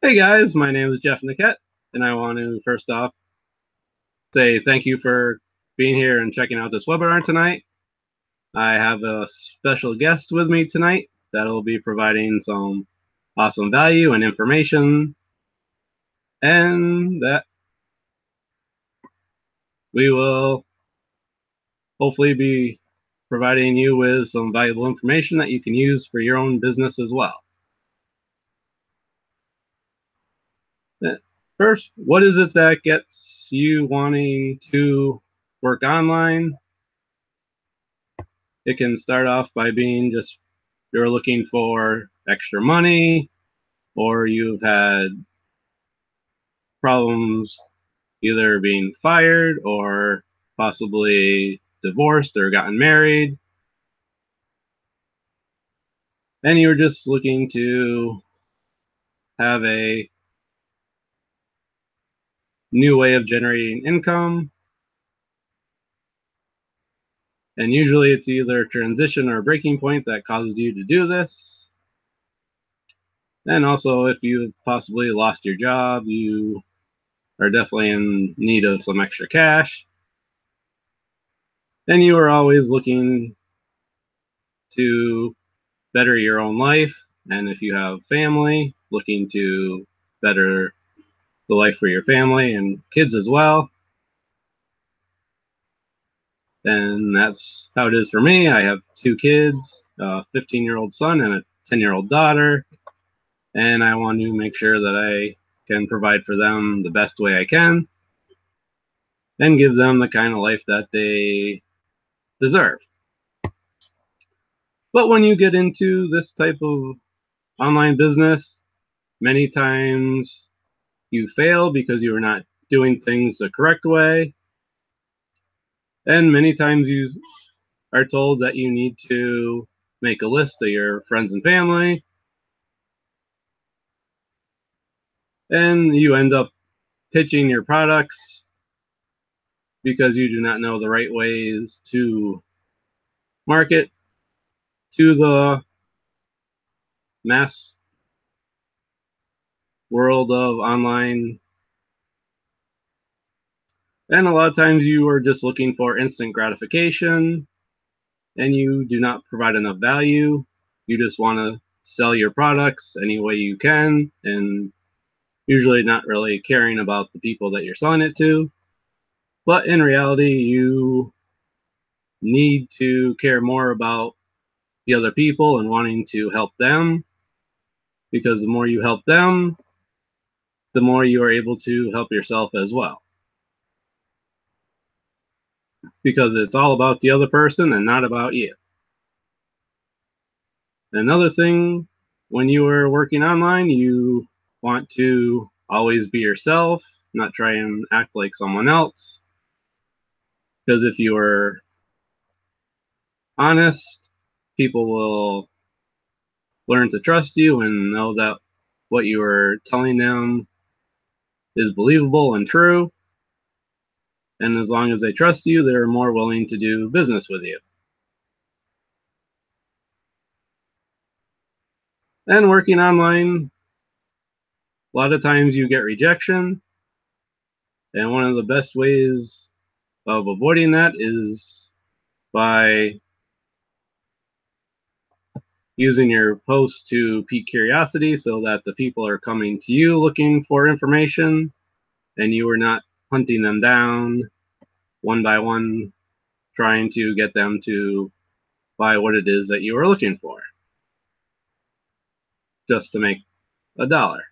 Hey guys, my name is Jeff Niket, and I want to first off say thank you for being here and checking out this webinar tonight. I have a special guest with me tonight that will be providing some awesome value and information, and that we will hopefully be providing you with some valuable information that you can use for your own business as well. First, what is it that gets you wanting to work online? It can start off by being just you're looking for extra money, or you've had problems either being fired or possibly divorced or gotten married, and you're just looking to have a new way of generating income. And usually it's either a transition or a breaking point that causes you to do this. And also, if you've possibly lost your job, you are definitely in need of some extra cash. And you are always looking to better your own life. And if you have family, looking to better the life for your family and kids as well. And that's how it is for me. I have two kids, a 15-year-old son and a 10-year-old daughter. And I want to make sure that I can provide for them the best way I can and give them the kind of life that they deserve. But when you get into this type of online business, many times you fail because you are not doing things the correct way. And many times you are told that you need to make a list of your friends and family. And you end up pitching your products because you do not know the right ways to market to the mass world of online. And a lot of times you are just looking for instant gratification and you do not provide enough value. You just want to sell your products any way you can and usually not really caring about the people that you're selling it to. But in reality, you need to care more about the other people and wanting to help them, because the more you help them, the more you are able to help yourself as well. Because it's all about the other person and not about you. Another thing, when you are working online, you want to always be yourself, not try and act like someone else. Because if you are honest, people will learn to trust you and know that what you are telling them is believable and true. And as long as they trust you, they're more willing to do business with you. And working online, a lot of times you get rejection. And one of the best ways of avoiding that is by using your post to pique curiosity so that the people are coming to you looking for information and you are not hunting them down one by one, trying to get them to buy what it is that you are looking for just to make a dollar.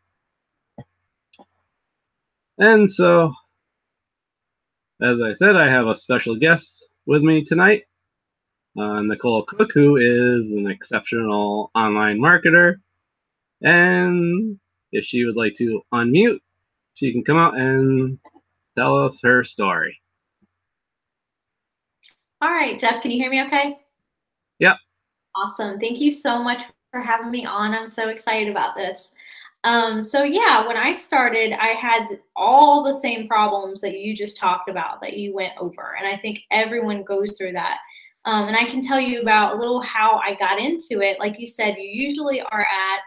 And so, as I said, I have a special guest with me tonight, Nicole Cook, who is an exceptional online marketer. And if she would like to unmute, she can come out and tell us her story. All right, Jeff, can you hear me okay? Yep. Awesome. Thank you so much for having me on. I'm so excited about this. So yeah, when I started, I had all the same problems that you just talked about, that you went over. And I think everyone goes through that. And I can tell you about a little how I got into it. Like you said, you usually are at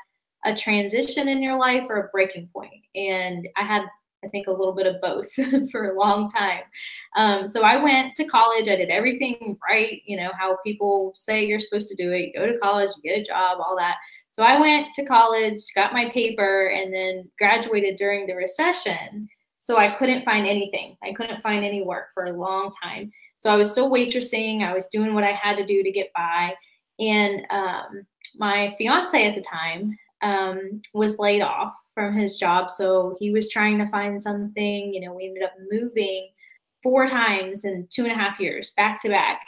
a transition in your life or a breaking point? And I had, I think, a little bit of both for a long time. So I went to college. I did everything right, you know, how people say you're supposed to do it. You go to college, you get a job, all that. So I went to college, got my paper, and then graduated during the recession. So I couldn't find anything. I couldn't find any work for a long time. So I was still waitressing. I was doing what I had to do to get by. And my fiance at the time was laid off from his job. So he was trying to find something. You know, we ended up moving 4 times in 2.5 years, back to back.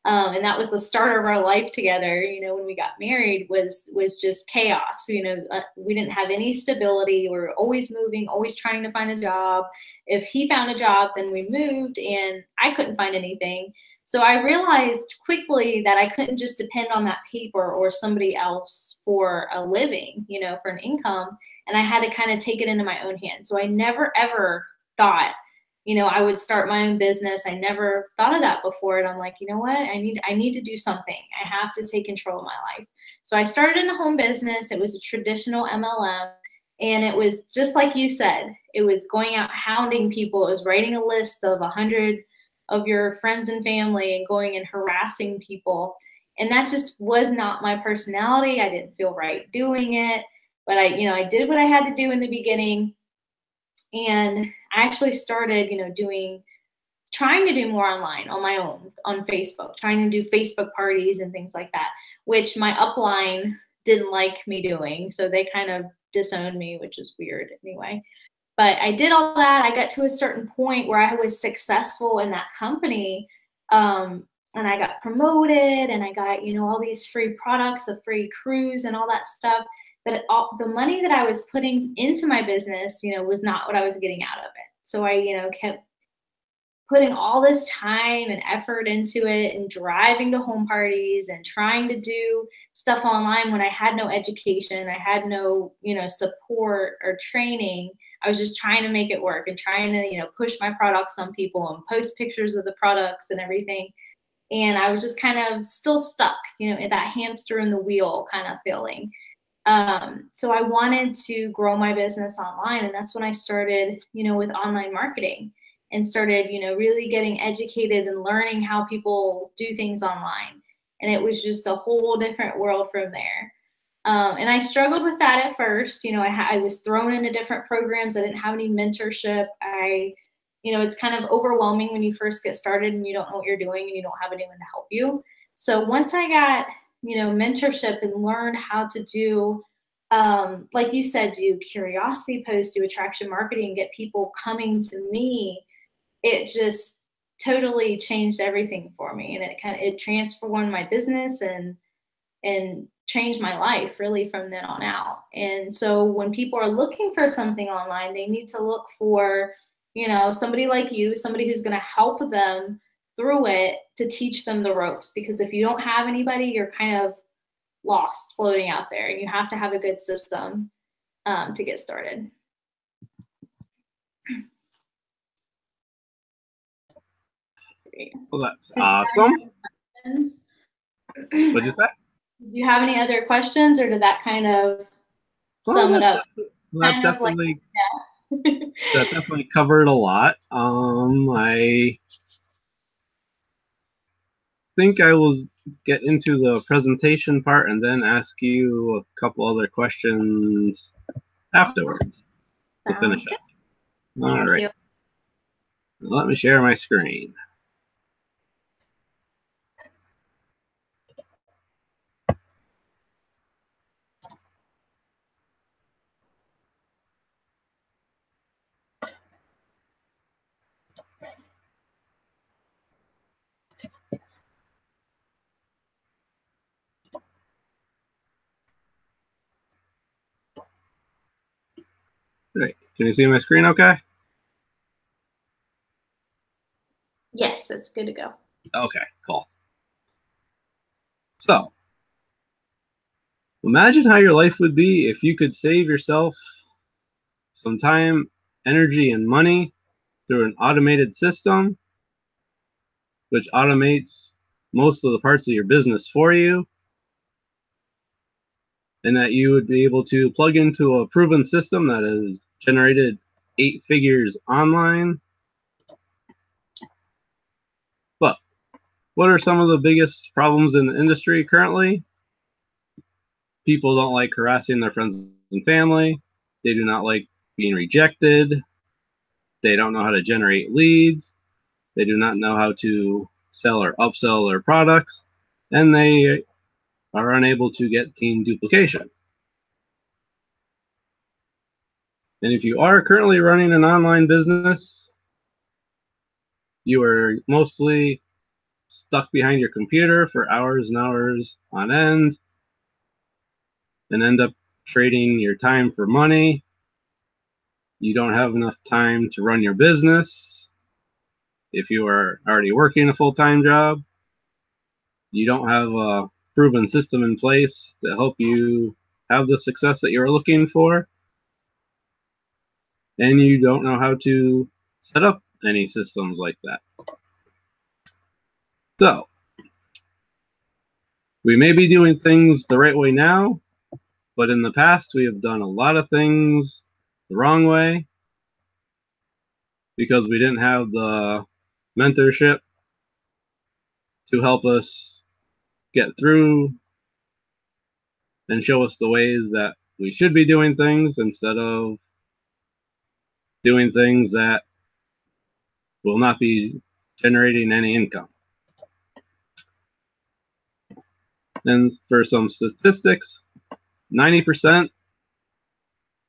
And that was the start of our life together. You know, when we got married was just chaos. You know, we didn't have any stability. We were always moving, always trying to find a job. If he found a job, then we moved, and I couldn't find anything. So I realized quickly that I couldn't just depend on that paper or somebody else for a living, you know, for an income. And I had to kind of take it into my own hands. So I never ever thought, you know, I would start my own business. I never thought of that before. And I'm like, you know what? I need to do something. I have to take control of my life. So I started in a home business. It was a traditional MLM. And it was just like you said, it was going out hounding people. It was writing a list of 100 of your friends and family and going and harassing people. And that just was not my personality. I didn't feel right doing it. But I did what I had to do in the beginning. And I actually started, trying to do more online on my own on Facebook, trying to do Facebook parties and things like that, which my upline didn't like me doing. So they kind of disowned me, which is weird anyway. But I did all that. I got to a certain point where I was successful in that company. And I got promoted and I got, all these free products, a free cruise and all that stuff. But the money that I was putting into my business, was not what I was getting out of it. So I, kept putting all this time and effort into it and driving to home parties and trying to do stuff online when I had no education. I had no, support or training. I was just trying to make it work and trying to, push my products on people and post pictures of the products and everything. And I was just kind of still stuck, in that hamster in the wheel kind of feeling. So I wanted to grow my business online. And that's when I started, with online marketing and started, really getting educated and learning how people do things online. And it was just a whole different world from there. And I struggled with that at first. I was thrown into different programs. I didn't have any mentorship. It's kind of overwhelming when you first get started and you don't know what you're doing and you don't have anyone to help you. So once I got, mentorship and learned how to do, like you said, do curiosity posts, do attraction marketing, get people coming to me, it just totally changed everything for me. And it transformed my business and changed my life really from then on out. And so when people are looking for something online, they need to look for, somebody like you, somebody who's going to help them through it to teach them the ropes. Because if you don't have anybody, you're kind of lost floating out there, and you have to have a good system to get started. Well, that's awesome. What'd you say? Do you have any other questions, or did that kind of sum it up? That definitely, that definitely covered a lot. I think I will get into the presentation part and then ask you a couple other questions afterwards to finish up. All right. Let me share my screen. Great. Can you see my screen okay? Yes, it's good to go. Okay, cool. So, imagine how your life would be if you could save yourself some time, energy, and money through an automated system, which automates most of the parts of your business for you. and that you would be able to plug into a proven system that has generated 8 figures online. But what are some of the biggest problems in the industry currently? People don't like harassing their friends and family. They do not like being rejected. They don't know how to generate leads. They do not know how to sell or upsell their products. And they are unable to get team duplication. And if you are currently running an online business, you are mostly stuck behind your computer for hours and hours on end and end up trading your time for money. You don't have enough time to run your business. If you are already working a full-time job, you don't have a proven system in place to help you have the success that you're looking for, and you don't know how to set up any systems like that. So, we may be doing things the right way now, but in the past we have done a lot of things the wrong way because we didn't have the mentorship to help us get through and show us the ways that we should be doing things instead of doing things that will not be generating any income. And for some statistics, 90%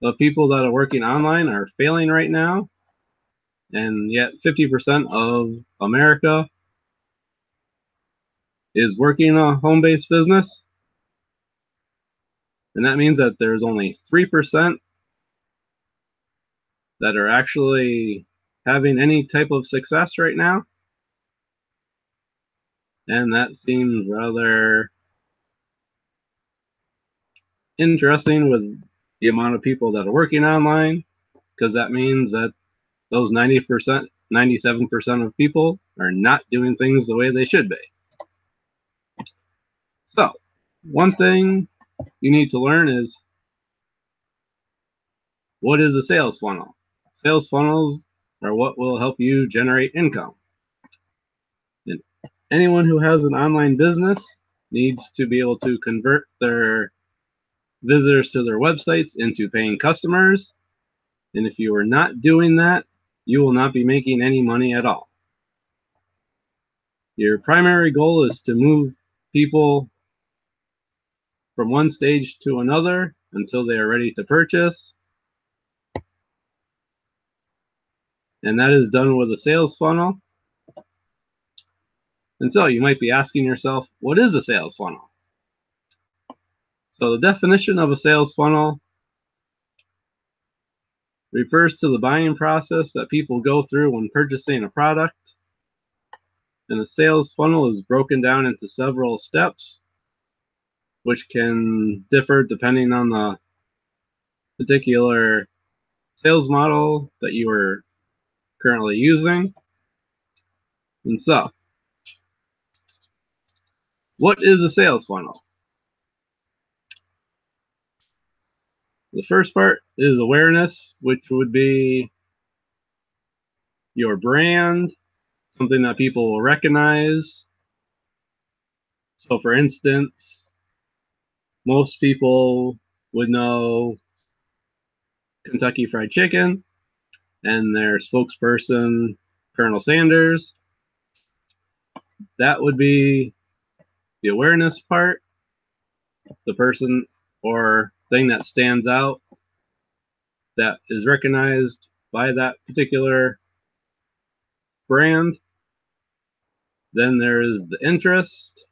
of people that are working online are failing right now, and yet 50% of America is working a home-based business. And that means that there's only 3% that are actually having any type of success right now. And that seems rather interesting with the amount of people that are working online, because that means that those 90%, 97% of people are not doing things the way they should be. So, one thing you need to learn is, what is a sales funnel? Sales funnels are what will help you generate income. And anyone who has an online business needs to be able to convert their visitors to their websites into paying customers. And if you are not doing that, you will not be making any money at all. Your primary goal is to move people from one stage to another until they are ready to purchase. And that is done with a sales funnel. And so you might be asking yourself, what is a sales funnel? So the definition of a sales funnel refers to the buying process that people go through when purchasing a product. And a sales funnel is broken down into several steps, which can differ depending on the particular sales model that you are currently using. And so, what is a sales funnel? The first part is awareness, which would be your brand, something that people will recognize. So, for instance, most people would know Kentucky Fried Chicken and their spokesperson, Colonel Sanders. That would be the awareness part, the person or thing that stands out that is recognized by that particular brand. Then there is the interest,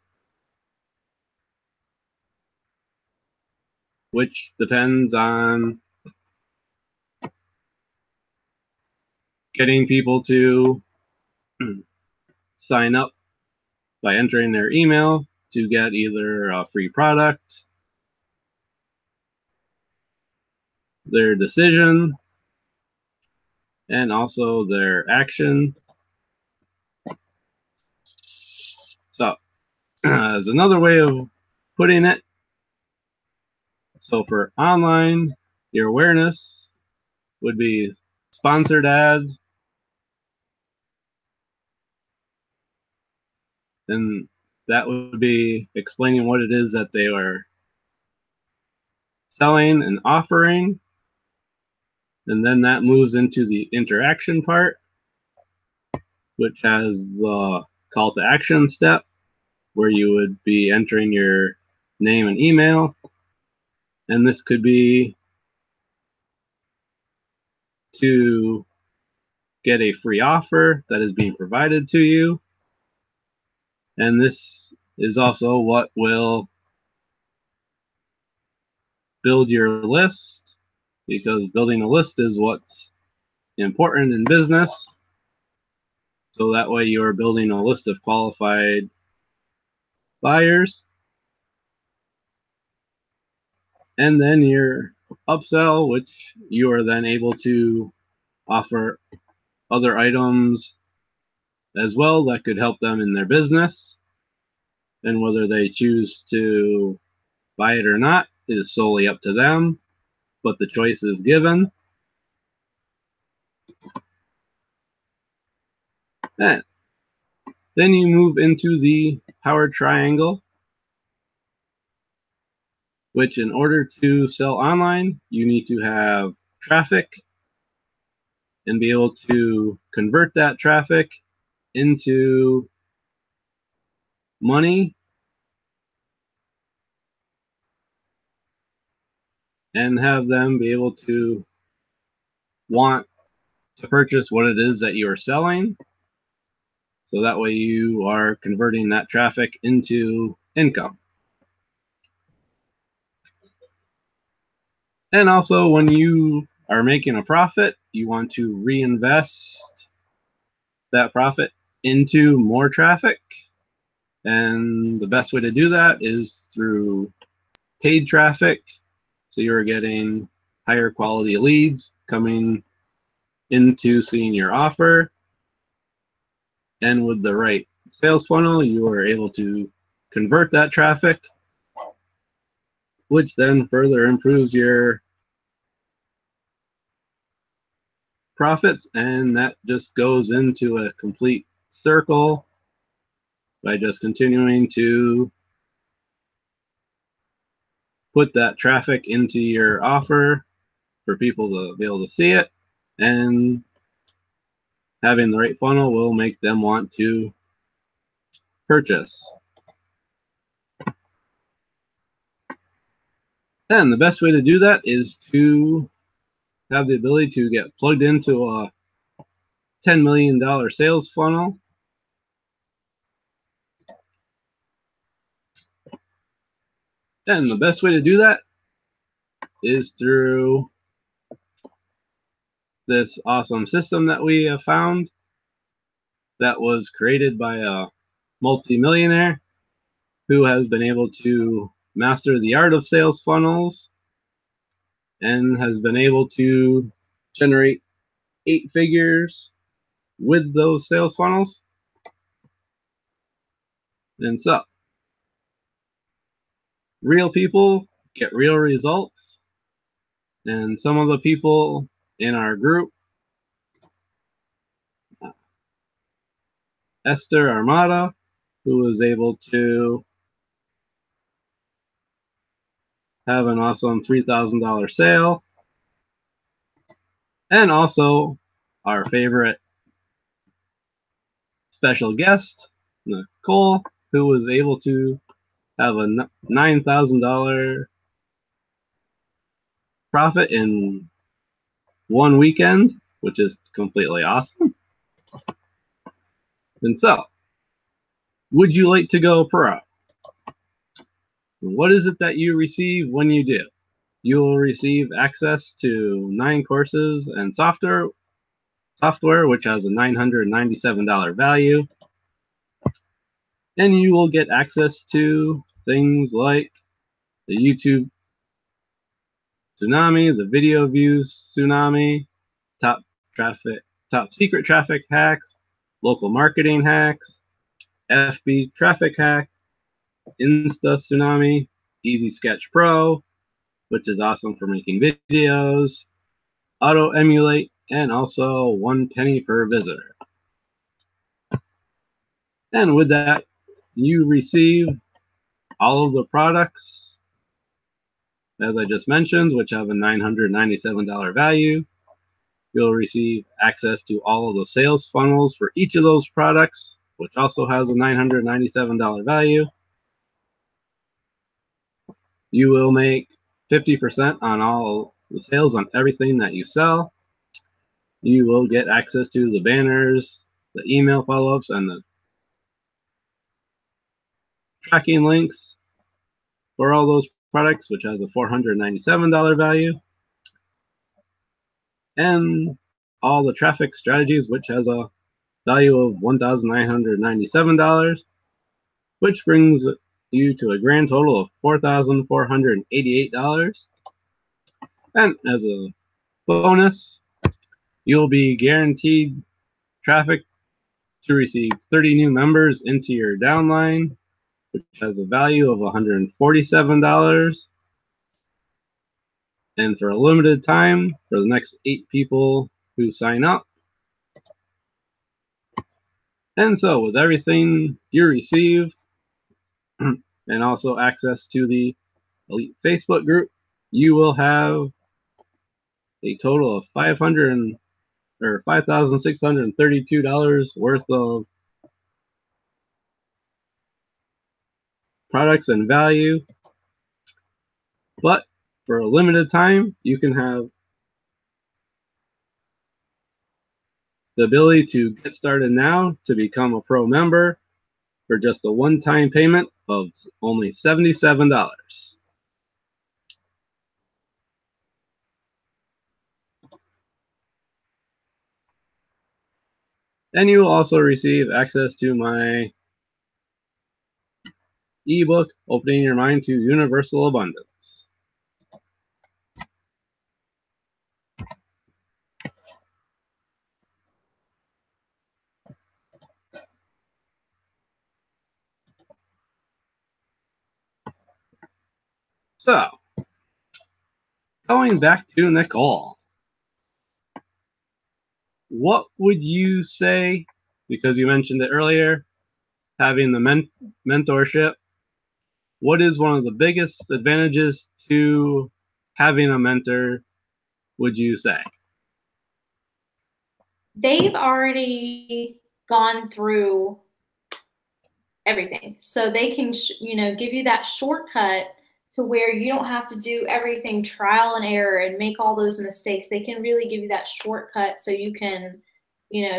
which depends on getting people to sign up by entering their email to get either a free product, their decision, and also their action. So, as another way of putting it, So for online, your awareness would be sponsored ads, and that would be explaining what it is that they are selling and offering. And then that moves into the interaction part, which has the call to action step, where you would be entering your name and email. And this could be to get a free offer that is being provided to you. And this is also what will build your list, because building a list is what's important in business. So that way you are building a list of qualified buyers. And then your upsell, which you are then able to offer other items as well that could help them in their business. And whether they choose to buy it or not is solely up to them, but the choice is given. And then you move into the power triangle, which in order to sell online, you need to have traffic and be able to convert that traffic into money and have them be able to want to purchase what it is that you are selling. So that way you are converting that traffic into income. And also when you are making a profit, you want to reinvest that profit into more traffic. And the best way to do that is through paid traffic. So you're getting higher quality leads coming into seeing your offer. And with the right sales funnel, you are able to convert that traffic, which then further improves your profits. And that just goes into a complete circle by just continuing to put that traffic into your offer for people to be able to see it. And having the right funnel will make them want to purchase. And the best way to do that is to have the ability to get plugged into a $10 million sales funnel. And the best way to do that is through this awesome system that we have found that was created by a multimillionaire who has been able to master the art of sales funnels and has been able to generate 8 figures with those sales funnels. And so, real people get real results. And some of the people in our group, Esther Armada, who was able to have an awesome $3,000 sale. And also our favorite special guest, Nicole, who was able to have a $9,000 profit in one weekend, which is completely awesome. And so, would you like to go pro? What is it that you receive when you do? You will receive access to 9 courses and software, which has a $997 value. And you will get access to things like the YouTube tsunami, the video views tsunami, top secret traffic hacks, local marketing hacks, FB traffic hacks, Insta tsunami, Easy Sketch Pro, which is awesome for making videos, auto emulate, and also 1 penny per visitor. And with that, you receive all of the products, as I just mentioned, which have a $997 value. You'll receive access to all of the sales funnels for each of those products, which also has a $997 value. You will make 50% on all the sales on everything that you sell. You will get access to the banners, the email follow-ups, and the tracking links for all those products, which has a $497 value. And all the traffic strategies, which has a value of $1,997, which brings you to a grand total of $4,488. And as a bonus, you'll be guaranteed traffic to receive 30 new members into your downline, which has a value of $147. And for a limited time, for the next 8 people who sign up. And so with everything you receive, and also access to the Elite Facebook group, you will have a total of $5,632 worth of products and value. But for a limited time, you can have the ability to get started now to become a pro member for just a one-time payment of only $77. And you will also receive access to my ebook, Opening Your Mind to Universal Abundance. So, going back to Nicole, what would you say, because you mentioned it earlier, having the mentorship, what is one of the biggest advantages to having a mentor, would you say? They've already gone through everything. So they can, give you that shortcut to where you don't have to do everything trial and error and make all those mistakes. They can really give you that shortcut so you can,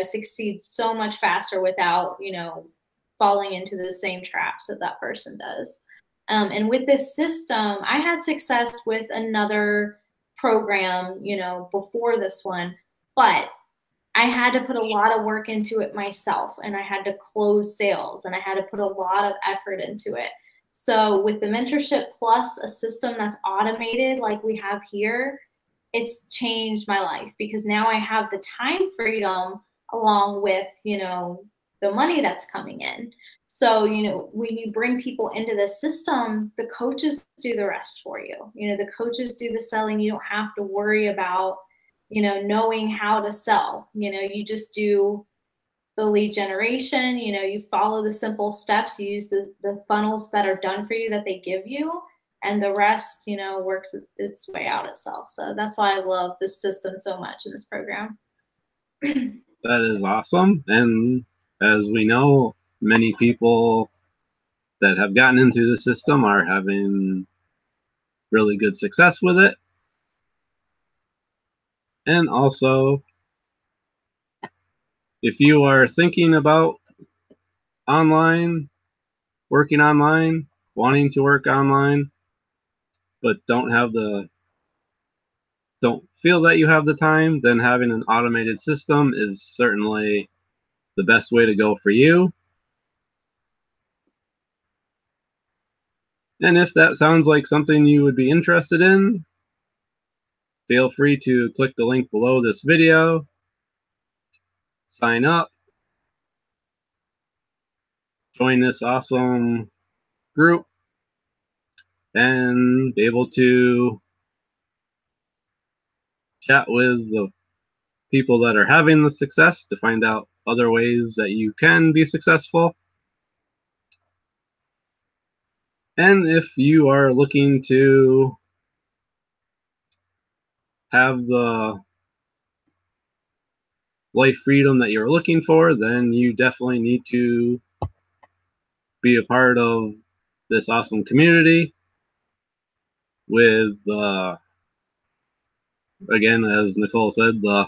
succeed so much faster without, falling into the same traps that that person does. And with this system, I had success with another program, before this one, but I had to put a lot of work into it myself, and I had to close sales, and I had to put a lot of effort into it. So with the mentorship plus a system that's automated like we have here, it's changed my life because now I have the time freedom along with, the money that's coming in. So, when you bring people into the system, the coaches do the rest for you. The coaches do the selling. You don't have to worry about, knowing how to sell. You just do the lead generation, you follow the simple steps, you use the funnels that are done for you that they give you, and the rest, works its way out itself. So that's why I love this system so much in this program. That is awesome. And as we know, many people that have gotten into the system are having really good success with it. And also, if you are thinking about working online, wanting to work online, but don't feel that you have the time, then having an automated system is certainly the best way to go for you. And if that sounds like something you would be interested in, feel free to click the link below this video, sign up, join this awesome group, and be able to chat with the people that are having the success to find out other ways that you can be successful. And if you are looking to have the life freedom that you're looking for, then you definitely need to be a part of this awesome community with, again, as Nicole said, the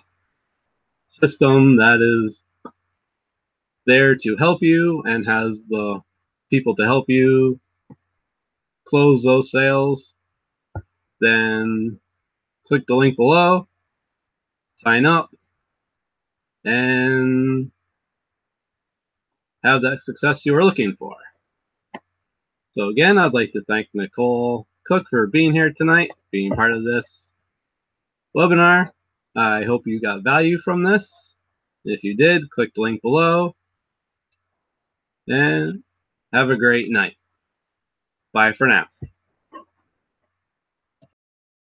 system that is there to help you and has the people to help you close those sales. Then click the link below, sign up, and have that success you were looking for. So again, I'd like to thank Nicole Cook for being here tonight, being part of this webinar. I hope you got value from this. If you did, click the link below, and have a great night. Bye for now.